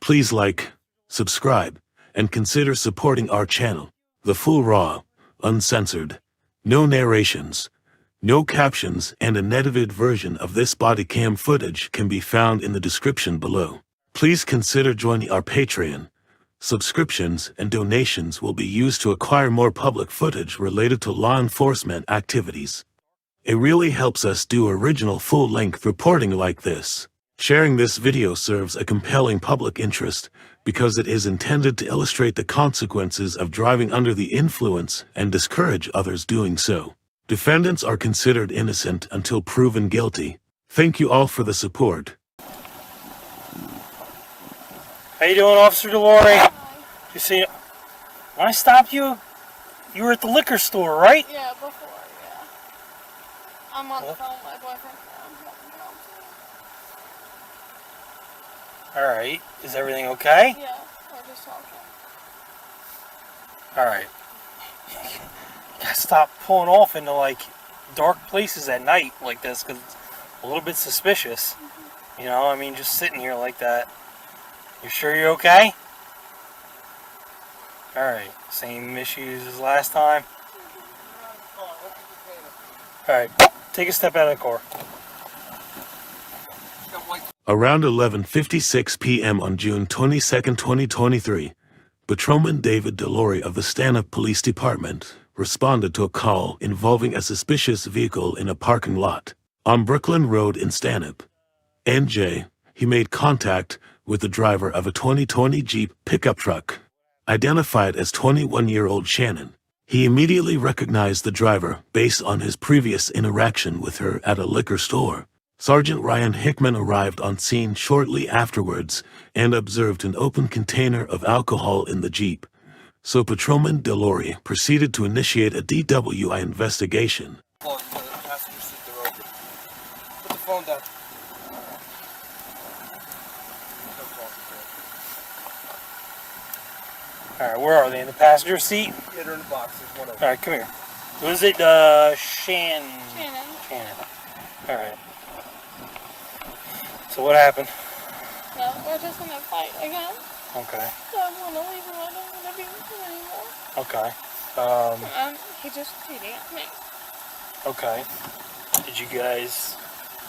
Please like, subscribe, and consider supporting our channel. The full raw, uncensored, no narrations, no captions, and an edited version of this body cam footage can be found in the description below. Please consider joining our Patreon. Subscriptions and donations will be used to acquire more public footage related to law enforcement activities. It really helps us do original full-length reporting like this. Sharing this video serves a compelling public interest because it is intended to illustrate the consequences of driving under the influence and discourage others doing so. Defendants are considered innocent until proven guilty. Thank you all for the support. How you doing, Officer DiLauri? You see, when I stopped you, you were at the liquor store, right? Yeah, before, yeah. I'm on the phone with my boyfriend. Alright, is everything okay? Yeah, we're just talking. Alright. You gotta stop pulling off into, like, dark places at night like this, because it's a little bit suspicious. You know, I mean, just sitting here like that. You sure you're okay? Alright, same issues as last time? Alright, take a step out of the car. Around 11:56 p.m. on June 22, 2023, Patrolman David DiLauri of the Stanhope Police Department responded to a call involving a suspicious vehicle in a parking lot on Brooklyn Road in Stanhope, NJ. He made contact with the driver of a 2020 Jeep pickup truck, identified as 21-year-old Shannon. He immediately recognized the driver based on his previous interaction with her at a liquor store. Sergeant Ryan Hickman arrived on scene shortly afterwards and observed an open container of alcohol in the Jeep. So Patrolman DiLauri proceeded to initiate a DWI investigation. Put the phone down. Alright, where are they? In the passenger seat? Yeah, they're in the box. There's one of them. Alright, come here. Was it, Shannon? Shannon. Alright. So what happened? No, we're just gonna fight again. Okay. I don't wanna leave him. I don't wanna be with him anymore. Okay. He just cheating at me. Okay. Did you guys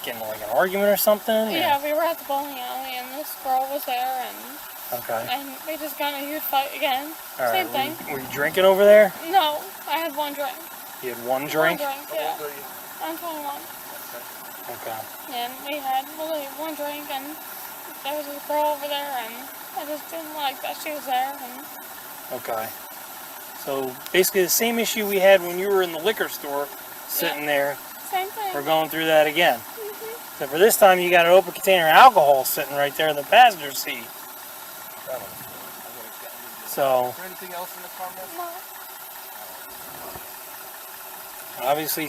get in like an argument or something? Yeah, we were at the bowling alley and this girl was there and we just got in a huge fight again. All Same right. thing. Were you drinking over there? No, I had one drink. You had one drink? One drink, yeah. How old are you? I'm 21. Okay. And we had literally one drink and there was this girl over there and I just didn't like that she was there. And Okay. So basically the same issue we had when you were in the liquor store sitting there. Same thing. We're going through that again. So for this time you got an open container of alcohol sitting right there in the passenger seat. So Is there anything else in the car, man? No. obviously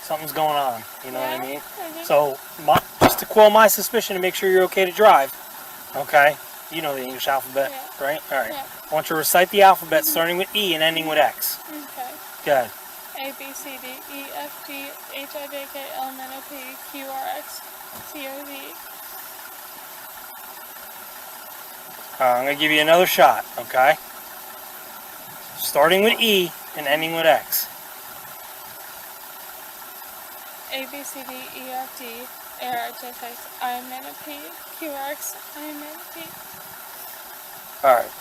something's going on, you know what I mean? So, So just to quell my suspicion to make sure you're okay to drive, okay? You know the English alphabet, Yeah. right? Alright. Yeah. I want you to recite the alphabet starting with E and ending with X. okay. Good. A, B, C, D, E, F, G, H, I, J, K, L, M, N, O, P, Q, R, X, T, O, Z. I'm going to give you another shot, okay? Starting with E and ending with X. A, B, C, D, E, F, G, A, R, H, S, X, I, M, N, O, P, Q, R, X, I, M, N, O, P. Alright.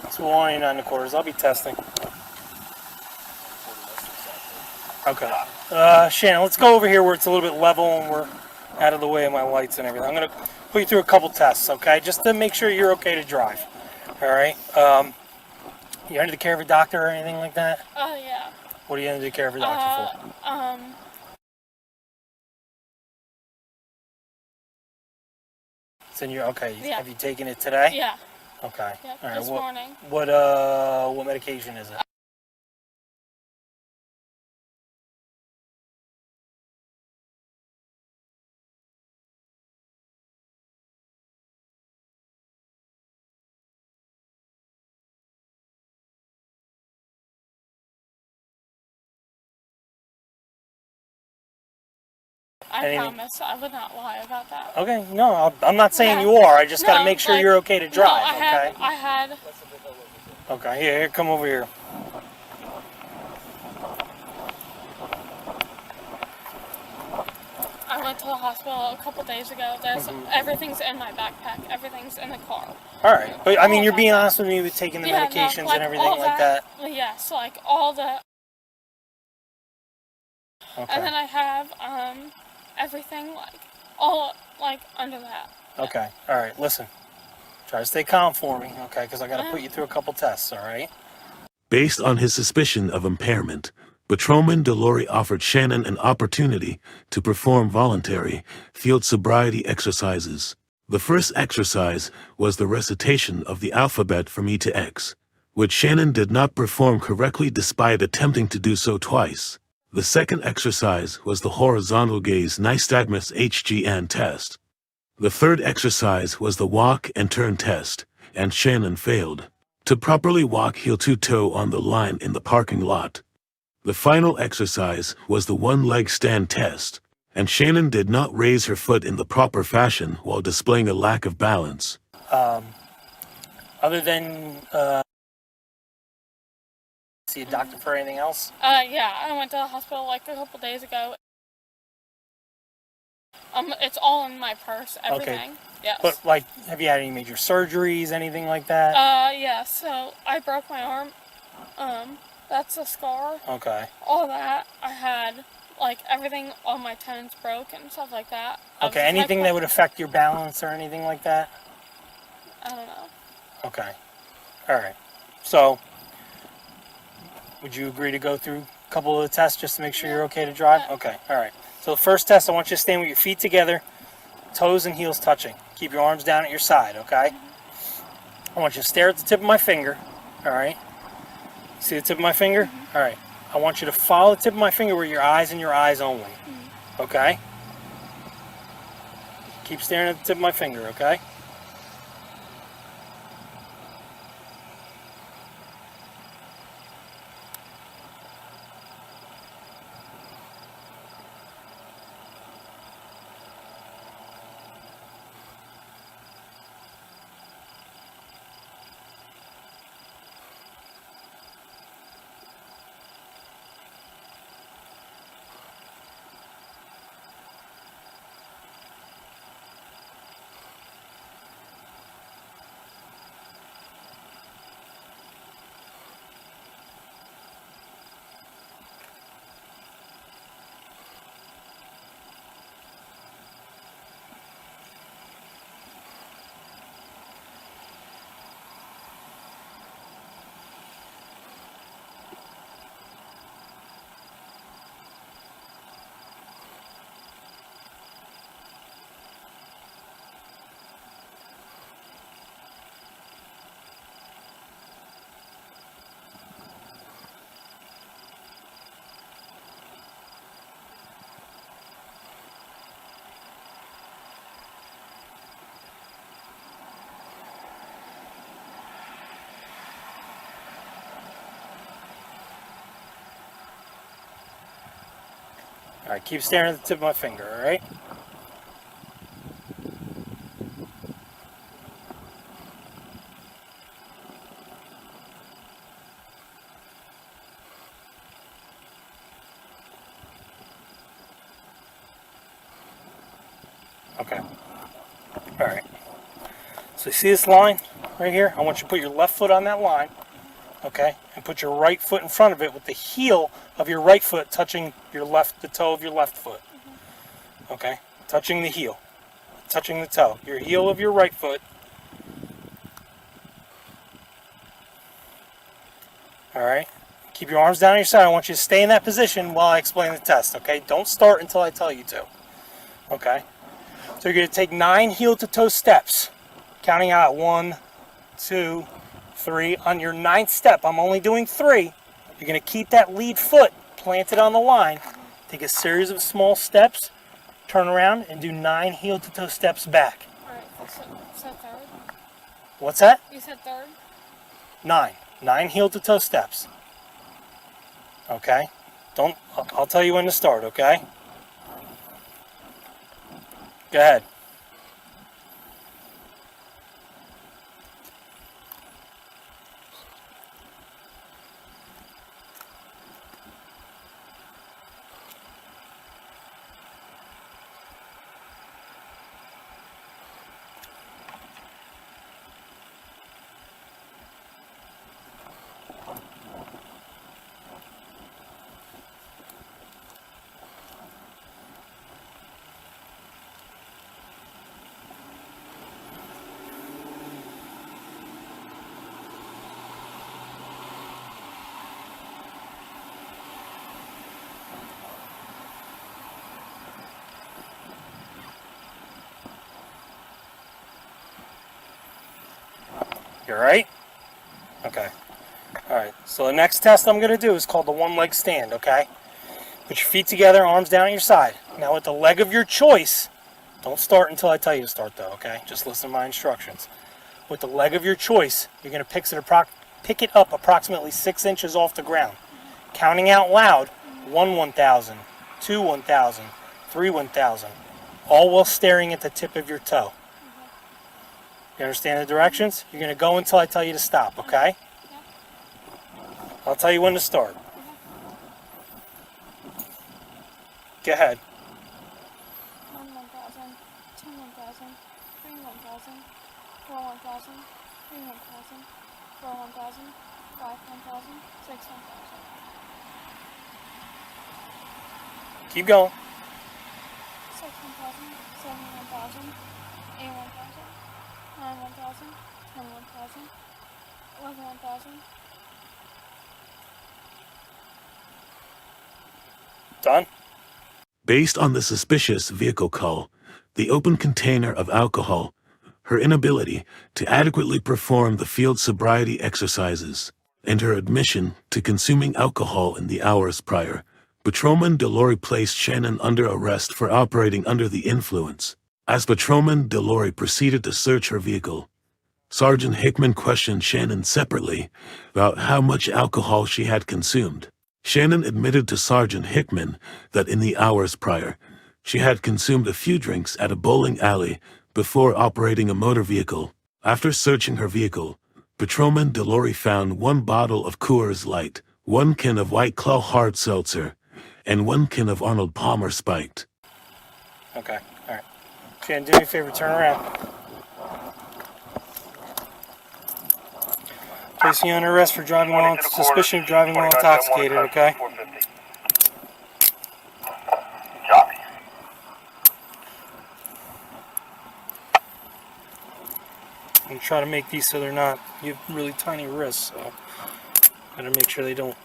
It's 189 I'll be testing. Okay. Shannon, let's go over here where it's a little bit level and we're out of the way of my lights and everything. I'm going to put you through a couple tests, okay? Just to make sure you're okay to drive. Alright? You under the care of a doctor or anything like that? Yeah. What are you under the care of a doctor for? It's in your, okay. Yeah. Have you taken it today? Yeah. Okay. Yep, All right. this morning. What medication is it? I promise I would not lie about that. Okay, no, I'm not saying you are. I just got to make sure you're okay to drive, I had... Okay, here, come over here. I went to the hospital a couple days ago. Everything's in my backpack. Everything's in the car. All right, but I mean, you're being honest with me with taking the medications and everything like that. Yes, like all the... Okay. And then I have everything all under that. Okay. All right, listen. Try to stay calm for me, okay? Because I got to put you through a couple tests, all right? Based on his suspicion of impairment, Patrolman DiLauri offered Shannon an opportunity to perform voluntary field sobriety exercises. The first exercise was the recitation of the alphabet from E to X, which Shannon did not perform correctly despite attempting to do so twice. The second exercise was the Horizontal Gaze Nystagmus HGN test. The third exercise was the walk and turn test, and Shannon failed to properly walk heel-to-toe on the line in the parking lot. The final exercise was the one-leg stand test, and Shannon did not raise her foot in the proper fashion while displaying a lack of balance. Other than, see a doctor for anything else? Yeah, I went to the hospital like a couple days ago. It's all in my purse, everything. Okay. Yes. But, like, have you had any major surgeries, anything like that? Yeah, so I broke my arm. That's a scar. Okay. All that. I had, like, everything, all my tendons broke and stuff like that. Okay, anything that would affect your balance or anything like that? I don't know. Okay. All right. So, would you agree to go through a couple of the tests just to make sure you're okay to drive? Yeah. Okay, all right. So the first test, I want you to stand with your feet together, toes and heels touching. Keep your arms down at your side, okay? I want you to stare at the tip of my finger, all right? See the tip of my finger? All right. I want you to follow the tip of my finger with your eyes and your eyes only, okay? Keep staring at the tip of my finger, okay? All right, keep staring at the tip of my finger, all right? Okay. All right. So you see this line right here? I want you to put your left foot on that line, okay? And put your right foot in front of it with the heel of your right foot touching the toe of your left foot. Okay? Touching the heel. Touching the toe. Your heel of your right foot. All right? Keep your arms down on your side. I want you to stay in that position while I explain the test, okay? Don't start until I tell you to. Okay? So you're going to take 9 heel-to-toe steps, counting out 1, 2, 3. On your 9th step, I'm only doing 3. You're going to keep that lead foot planted on the line. Take a series of small steps, turn around, and do 9 heel-to-toe steps back. Alright, so third? What's that? You said third? 9. 9 heel-to-toe steps. Okay? I'll tell you when to start, okay? Go ahead. You alright? Okay. Alright, so the next test I'm going to do is called the one leg stand, okay? Put your feet together, arms down at your side. Now with the leg of your choice, don't start until I tell you to start though, okay? Just listen to my instructions. With the leg of your choice, you're going to pick it up approximately 6 inches off the ground. Counting out loud, 1 1,000, 2 1,000, 3 1,000, all while staring at the tip of your toe. You understand the directions? You're going to go until I tell you to stop, okay? I'll tell you when to start. Go ahead. 1 1,000, 2 1,000, 3 1,000, 4 1,000, 3 1,000, 4 1,000, 5 1,000, 6 1,000. Keep going. 6 1,000, 7 1,000, 8 1,000, 9 1,000, 10 1,000, 11 1,000. Done? Based on the suspicious vehicle call, the open container of alcohol, her inability to adequately perform the field sobriety exercises, and her admission to consuming alcohol in the hours prior, Patrolman DiLauri placed Shannon under arrest for operating under the influence. As Patrolman DiLauri proceeded to search her vehicle, Sergeant Hickman questioned Shannon separately about how much alcohol she had consumed. Shannon admitted to Sergeant Hickman that in the hours prior, she had consumed a few drinks at a bowling alley before operating a motor vehicle. After searching her vehicle, Patrolman DiLauri found 1 bottle of Coors Light, 1 can of White Claw hard seltzer, and 1 can of Arnold Palmer Spiked. Okay, alright. Shannon, do me a favor, turn around. Placing you under arrest for driving while suspicion of driving while intoxicated, okay? Copy. I'm going to try to make these so they're not, you have really tiny wrists, so gotta make sure they don't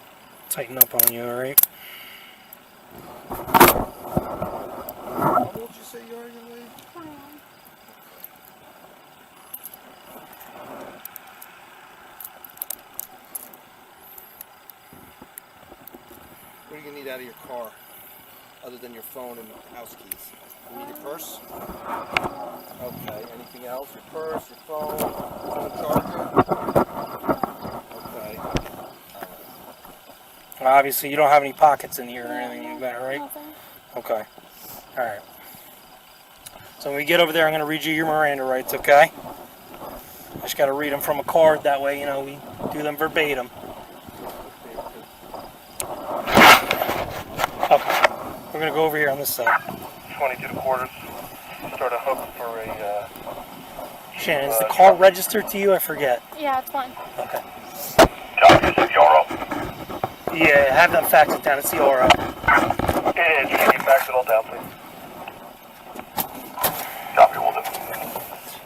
tighten up on you, alright? How old did you say you are, young lady? 21. What do you need out of your car, other than your phone and house keys? You need your purse? Okay. Anything else? Your purse, your phone charger? Okay. Obviously, you don't have any pockets in here or anything like that, right? Nothing. Okay. Alright. So when we get over there, I'm going to read you your Miranda rights, okay? I just got to read them from a card. That way, you know, we do them verbatim. Okay. We're going to go over here on this side. 22 quarters. Start a hook for a... Shannon, is the car registered to you? I forget. Yeah, it's fine. Okay. Copy, this is Yarrow. Yeah, have them fax it down. It's the aura. And can you fax it all down, please? Copy, will do.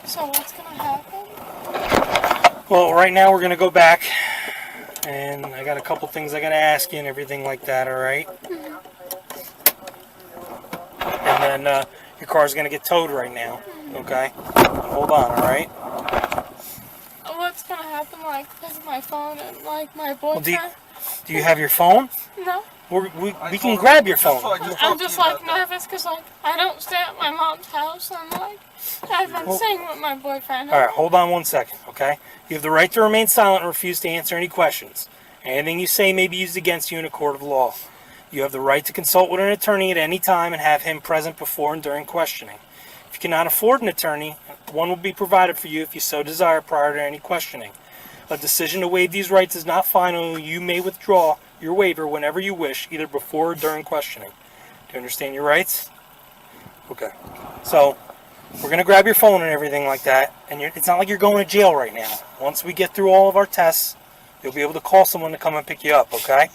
So what's gonna happen? Well, right now we're going to go back. And I got a couple things I got to ask you and everything like that, alright? And then your car's going to get towed right now, okay? Hold on, alright? What's gonna happen, like, with my phone and, like, my Well, boyfriend? do you have your phone? No. We can grab your phone. I'm just, like, nervous because, like, I don't stay at my mom's house and, like, I've been staying with my boyfriend. Alright, hold on 1 second, okay? You have the right to remain silent and refuse to answer any questions. Anything you say may be used against you in a court of law. You have the right to consult with an attorney at any time and have him present before and during questioning. If you cannot afford an attorney, one will be provided for you if you so desire prior to any questioning. A decision to waive these rights is not final. You may withdraw your waiver whenever you wish, either before or during questioning. Do you understand your rights? Okay. So, we're going to grab your phone and everything like that, and it's not like you're going to jail right now. Once we get through all of our tests, you'll be able to call someone to come and pick you up, okay?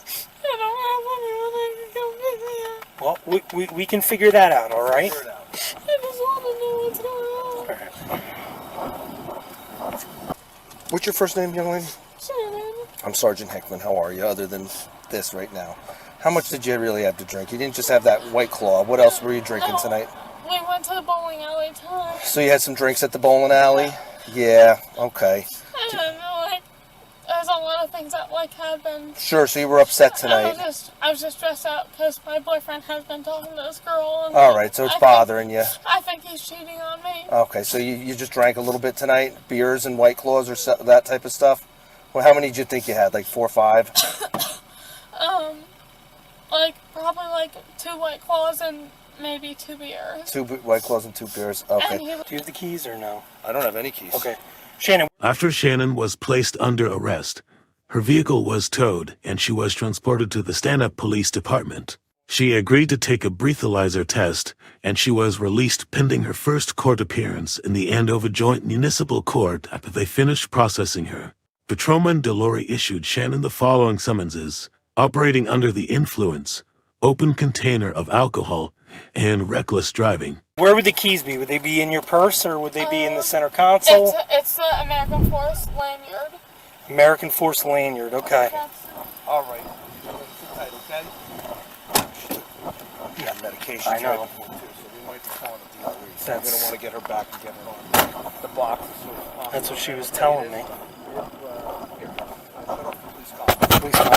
Well, we can figure that out, all right? I just want to know what's going on. What's your first name, young lady? Shannon. I'm Sergeant Hickman. How are you, other than this right now? How much did you really have to drink? You didn't just have that White Claw. What else were you drinking tonight? We went to the bowling alley tonight. So you had some drinks at the bowling alley? Yeah, okay. I don't know, like, there's a lot of things that, like, happened. Sure, so you were upset tonight. I was just stressed out because my boyfriend has been talking to this girl. And Alright, so it's bothering you. I think he's cheating on me. Okay, so you just drank a little bit tonight? Beers and White Claws or that type of stuff? Well, how many did you think you had? Like 4 or 5? Like, probably like 2 White Claws and maybe 2 beers. 2 White Claws and 2 beers. Okay. Do you have the keys or no? I don't have any keys. Okay. Shannon. After Shannon was placed under arrest, her vehicle was towed and she was transported to the Stanhope Police Department. She agreed to take a breathalyzer test, and she was released pending her first court appearance in the Andover Joint Municipal Court after they finished processing her. Patrolman DiLauri issued Shannon the following summonses: operating under the influence, open container of alcohol, and reckless driving. Where would the keys be? Would they be in your purse or would they be in the center console? It's the American Force lanyard. American Force lanyard, okay. Alright. Sit tight, okay? You have medication. I know. Before, too, so we might be calling it DLE. So we're That's- going to want to get her back and get her on the box as soon as possible. That's what she was telling me. Here, shut off the police car. Police car.